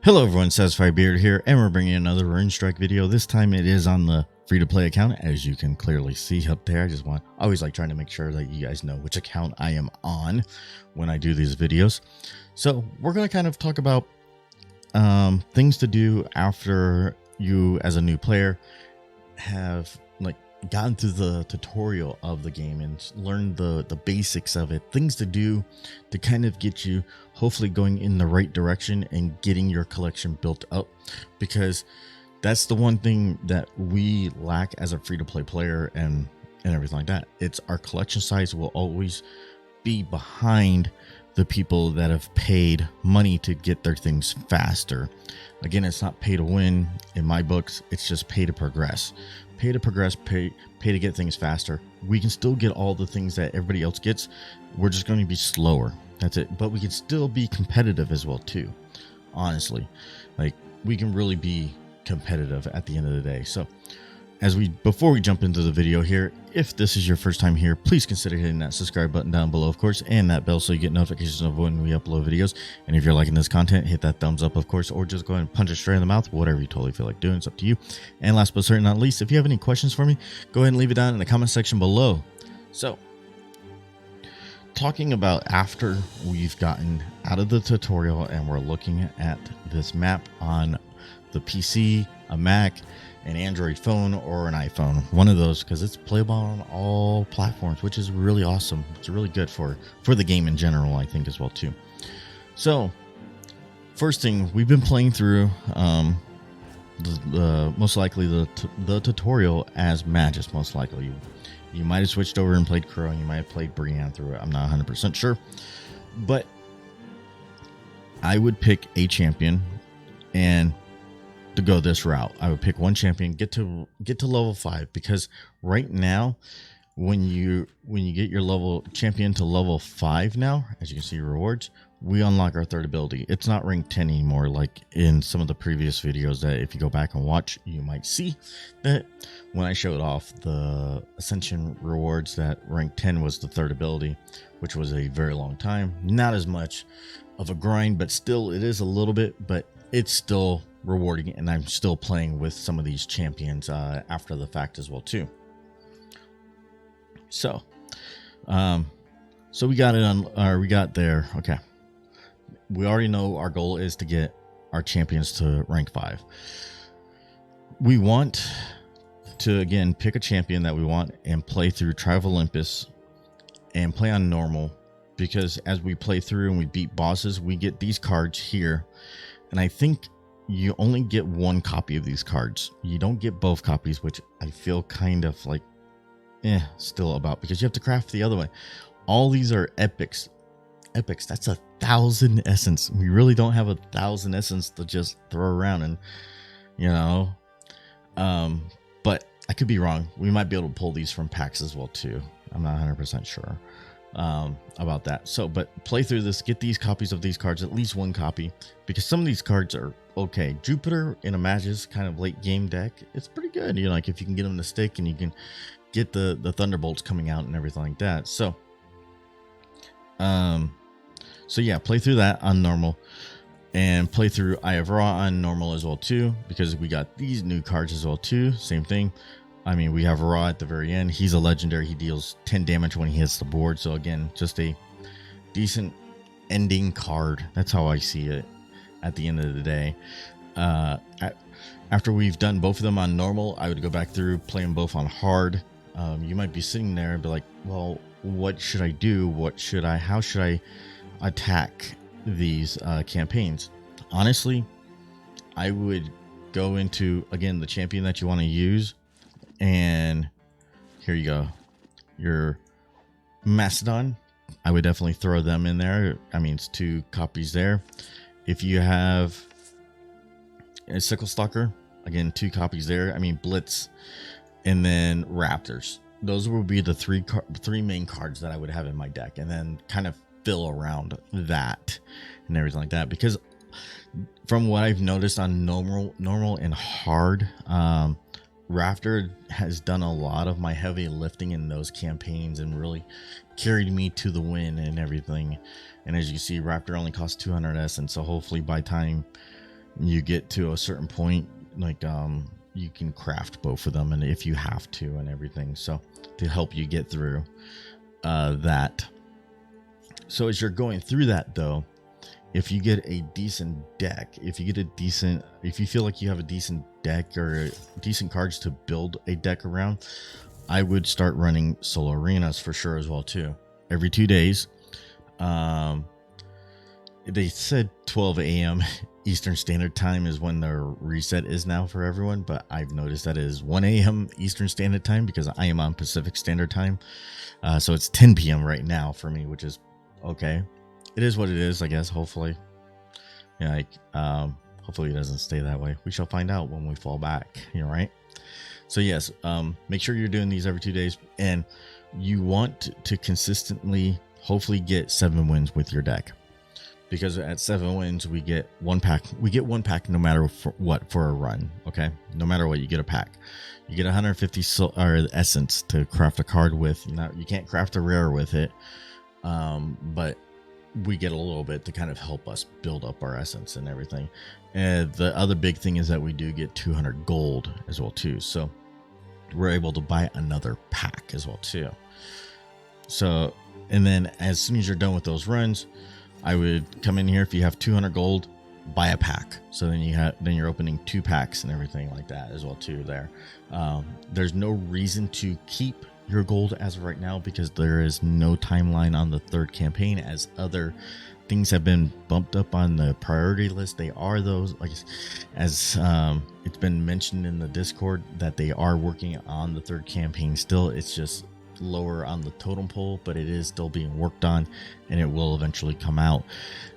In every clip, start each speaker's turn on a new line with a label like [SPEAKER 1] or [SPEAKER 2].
[SPEAKER 1] Hello everyone, Satisfied Beard here, and we're bringing another RuneStrike video. This time it is on the free-to-play account, as you can clearly see up there. I always like trying to make sure that you guys know which account I am on when I do these videos. So we're going to kind of talk about things to do after you, as a new player, have gotten through the tutorial of the game and learned the basics of it. Things to do to kind of get you hopefully going in the right direction and getting your collection built up, because that's the one thing that we lack as a free-to-play player and everything like that. It's our collection size will always be behind the people that have paid money to get their things faster. Again, it's not pay to win in my books, it's just pay to progress. Pay to progress, pay to get things faster. We can still get all the things that everybody else gets. We're just going to be slower. That's it. But we can still be competitive as well too. Honestly, we can really be competitive at the end of the day. So before we jump into the video here, if this is your first time here, please consider hitting that subscribe button down below, of course, and that bell so you get notifications of when we upload videos. And if you're liking this content, hit that thumbs up, of course, or just go ahead and punch it straight in the mouth, whatever you totally feel like doing. It's up to you. And last but certainly not least, if you have any questions for me, go ahead and leave it down in the comment section below. So, talking about after we've gotten out of the tutorial and we're looking at this map on the PC, a Mac, an Android phone, or an iPhone, one of those, because it's playable on all platforms, which is really awesome. It's really good for the game in general, I think, as well too. So first thing, we've been playing through most likely the tutorial as Magus. Most likely you might have switched over and played Crow, and you might have played Brienne through it. I'm not 100% sure, but I would pick a champion and to go this route. I would pick one champion, get to level 5, because right now when you get your level champion to level 5 now, as you can see rewards, we unlock our third ability. It's not rank 10 anymore like in some of the previous videos that if you go back and watch, you might see that when I showed off the Ascension rewards, that rank 10 was the third ability, which was a very long time. Not as much of a grind, but still it is a little bit, but it's still rewarding, and I'm still playing with some of these champions after the fact as well too. So we got it on, or we got there. Okay, we already know our goal is to get our champions to rank 5. We want to again pick a champion that we want and play through Trial of Olympus and play on normal, because as we play through and we beat bosses, we get these cards here, and I think you only get one copy of these cards. You don't get both copies, which I feel kind of like still about, because you have to craft the other way. All these are epics. That's 1,000 essence. We really don't have 1,000 essence to just throw around, and but I could be wrong. We might be able to pull these from packs as well too. I'm not 100% sure about that. So, but play through this, get these copies of these cards, at least one copy, because some of these cards are okay. Jupiter in a Magus kind of late game deck, it's pretty good. Like if you can get them to stick and you can get the thunderbolts coming out and everything like that. So yeah, play through that on normal, and play through Eye of Ra on normal as well too, because we got these new cards as well too. Same thing. I mean, we have Ra at the very end. He's a legendary. He deals 10 damage when he hits the board. So again, just a decent ending card. That's how I see it at the end of the day. After we've done both of them on normal, I would go back through, play them both on hard. You might be sitting there and be like, well, what should I do? How should I attack these campaigns? Honestly, I would go into, again, the champion that you want to use. And here you go, your Mastodon. I would definitely throw them in there. I mean, it's 2 copies there. If you have a Sicklestalker, again, 2 copies there. I mean, Blitz, and then Raptors. Those will be the 3 main cards that I would have in my deck, and then kind of fill around that and everything like that. Because from what I've noticed on normal and hard, Raptor has done a lot of my heavy lifting in those campaigns and really carried me to the win and everything. And as you see, Raptor only costs 200 essence, so hopefully by time you get to a certain point, like you can craft both of them, and if you have to and everything, so to help you get through that. So as you're going through that though, if you get a decent deck, if you feel like you have a decent deck or decent cards to build a deck around, I would start running solo arenas for sure as well too. Every 2 days. They said 12 a.m. Eastern Standard Time is when the reset is now for everyone, but I've noticed that it is 1 a.m. Eastern Standard Time because I am on Pacific Standard Time. So it's 10 p.m. right now for me, which is okay. It is what it is, I guess. Hopefully, yeah, like, hopefully it doesn't stay that way. We shall find out when we fall back. You're right. So yes, make sure you're doing these every 2 days, and you want to consistently, hopefully, get 7 wins with your deck. Because at 7 wins, we get 1 pack. We get 1 pack no matter what for a run. Okay, no matter what, you get a pack. You get 150 essence to craft a card with. Now you can't craft a rare with it, but we get a little bit to kind of help us build up our essence and everything. And the other big thing is that we do get 200 gold as well too. So we're able to buy another pack as well too. So, and then as soon as you're done with those runs, I would come in here. If you have 200 gold, buy a pack. So then you're opening 2 packs and everything like that as well too. There's no reason to keep your gold as of right now because there is no timeline on the 3rd campaign, as other things have been bumped up on the priority list. They are those, like, as it's been mentioned in the Discord, that they are working on the 3rd campaign still. It's just lower on the totem pole, but it is still being worked on, and it will eventually come out.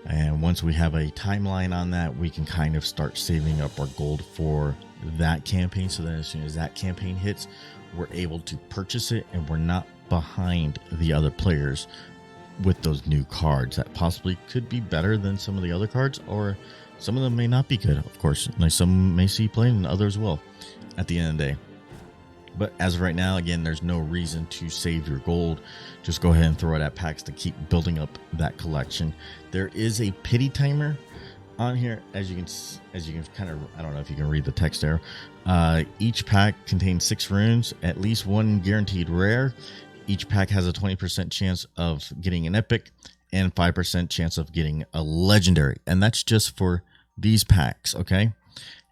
[SPEAKER 1] And once we have a timeline on that, we can kind of start saving up our gold for that campaign, so that as soon as that campaign hits, we're able to purchase it, and we're not behind the other players with those new cards that possibly could be better than some of the other cards, or some of them may not be good, of course. Like, some may see play and others will at the end of the day. But as of right now, again, there's no reason to save your gold. Just go ahead and throw it at packs to keep building up that collection. There is a pity timer on here, as you can kind of, I don't know if you can read the text there. Each pack contains 6 runes, at least 1 guaranteed rare. Each pack has a 20% chance of getting an epic and 5% chance of getting a legendary. And that's just for these packs, okay?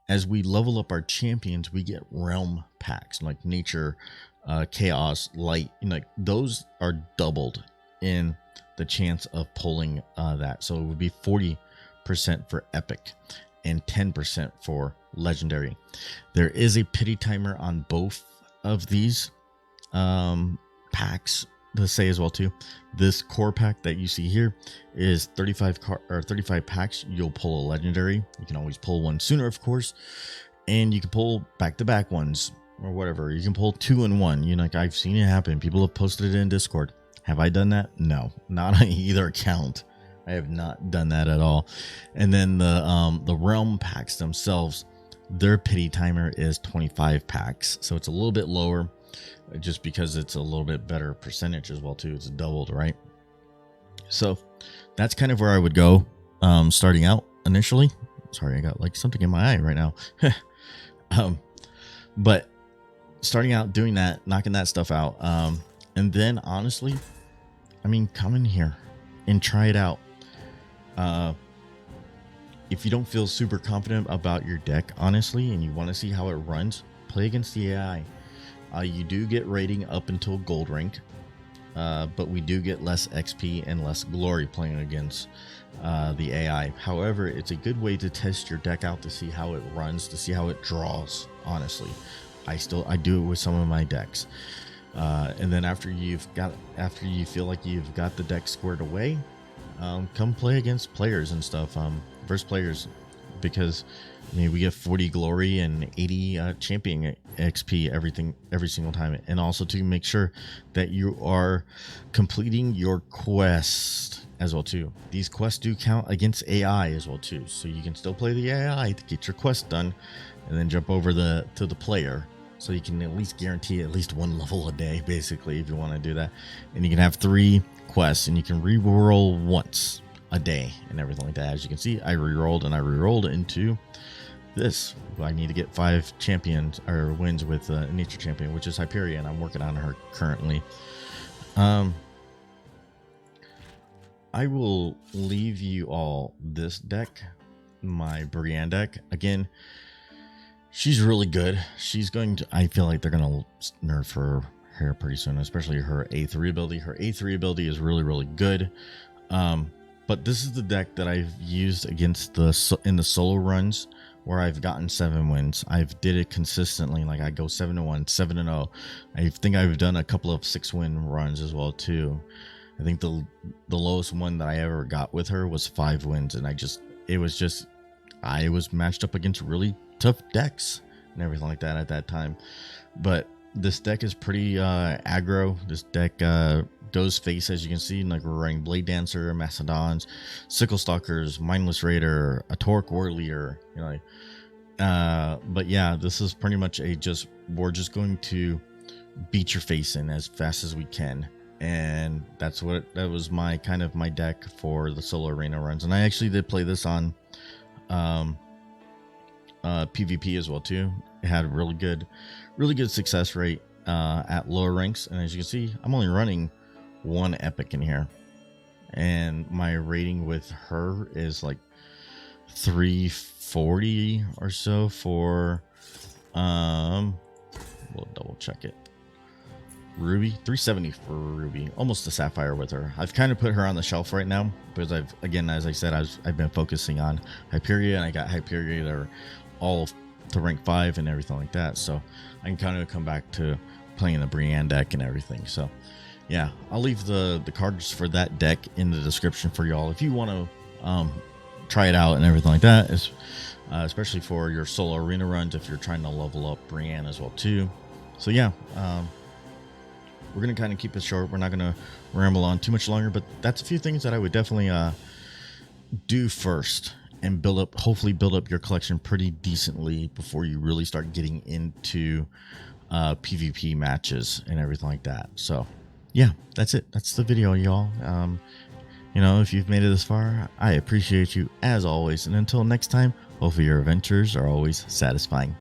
[SPEAKER 1] As we level up our champions, we get realm packs like nature, chaos, light. Like, those are doubled in the chance of pulling that. So it would be 40% for epic and 10% for legendary. There is a pity timer on both of these packs to say as well too. This core pack that you see here is 35 packs. You'll pull a legendary. You can always pull one sooner, of course, and you can pull back-to-back ones or whatever. You can pull 2 in 1. You know, like, I've seen it happen. People have posted it in Discord. Have I done that? No, not on either account. I have not done that at all. And then the realm packs themselves, their pity timer is 25 packs, so it's a little bit lower, just because it's a little bit better percentage as well too. It's doubled, right? So that's kind of where I would go starting out initially. Sorry, I got like something in my eye right now. But starting out doing that, knocking that stuff out, and then honestly, I mean, come in here and try it out. If you don't feel super confident about your deck, honestly, and you want to see how it runs, play against the AI. You do get rating up until gold rank, but we do get less XP and less glory playing against the AI. However, it's a good way to test your deck out to see how it runs, to see how it draws. Honestly, I do it with some of my decks, and then after you feel like you've got the deck squared away, come play against players and stuff, versus players, because I mean, we get 40 glory and 80 champion XP every single time. And also to make sure that you are completing your quest as well too. These quests do count against AI as well too. So you can still play the AI to get your quest done and then jump over to the player. So you can at least guarantee at least 1 level a day, basically, if you want to do that. And you can have 3 quests, and you can re-roll once. a day and everything like that. As you can see, I rerolled and I rerolled into this. I need to get 5 champions or wins with nature champion, which is Hyperion. I'm working on her currently. I will leave you all this deck, my Brienne deck. Again, she's really good. She's going to, I feel like they're going to nerf her here pretty soon, especially her A3 ability. Her A3 ability is really, really good. But this is the deck that I've used against in the solo runs where I've gotten 7 wins. I've did it consistently. Like I go 7-1, 7-0. I think I've done a couple of 6-win runs as well too. I think the lowest one that I ever got with her was 5 wins, and I was matched up against really tough decks and everything like that at that time. But this deck is pretty aggro. This deck goes face, as you can see. Like we're running Blade Dancer, Mastodons, Sicklestalkers, Mindless Raider, a Tauric Warleader. You know, but yeah, this is pretty much we're just going to beat your face in as fast as we can. And that was my deck for the solo arena runs. And I actually did play this on PvP as well too. It had really good success rate at lower ranks. And as you can see, I'm only running 1 epic in here, and my rating with her is like 340 or so for we'll double check it. Ruby, 370 for Ruby, almost a Sapphire with her. I've kind of put her on the shelf right now because as I said, I've been focusing on Hyperion. I got Hyperion or all to rank 5 and everything like that, so I can kind of come back to playing the Brienne deck and everything. So yeah, I'll leave the cards for that deck in the description for y'all if you want to try it out and everything like that, especially for your solo arena runs if you're trying to level up Brienne as well too. So yeah, we're going to kind of keep it short. We're not going to ramble on too much longer, but that's a few things that I would definitely do first and hopefully build up your collection pretty decently before you really start getting into PvP matches and everything like that. So yeah, that's it. That's the video, y'all. You know, if you've made it this far, I appreciate you as always. And until next time, hopefully your adventures are always satisfying.